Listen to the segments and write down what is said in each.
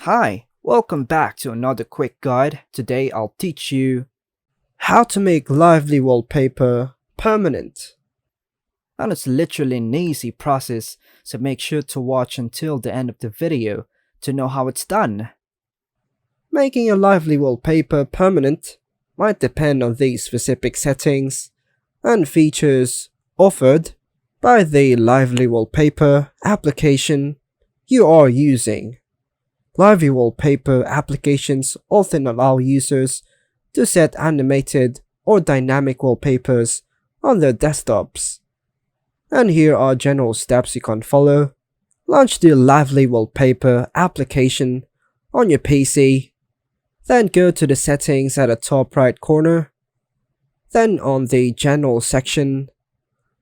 Hi, welcome back to another quick guide. Today I'll teach you how to make Lively Wallpaper permanent. And it's literally an easy process, so make sure to watch until the end of the video to know how it's done. Making a Lively Wallpaper permanent might depend on the specific settings and features offered by the Lively Wallpaper application you are using. Lively Wallpaper applications often allow users to set animated or dynamic wallpapers on their desktops. And here are general steps you can follow. Launch the Lively Wallpaper application on your PC. Then go to the settings at the top right corner. Then on the General section.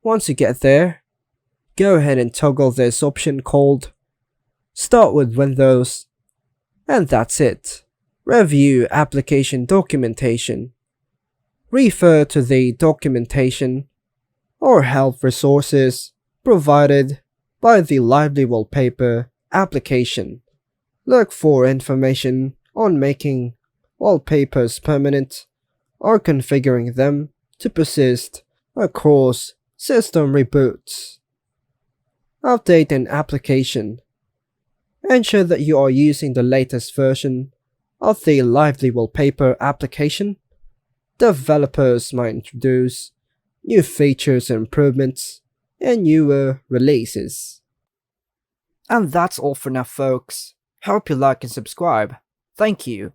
Once you get there, go ahead and toggle this option called Start with Windows. And that's it. Review application documentation. Refer to the documentation or help resources provided by the Lively Wallpaper application. Look for information on making wallpapers permanent or configuring them to persist across system reboots. Update an application. Ensure that you are using the latest version of the Lively Wallpaper application. Developers might introduce new features and improvements in newer releases. And that's all for now, folks. Hope you like and subscribe. Thank you.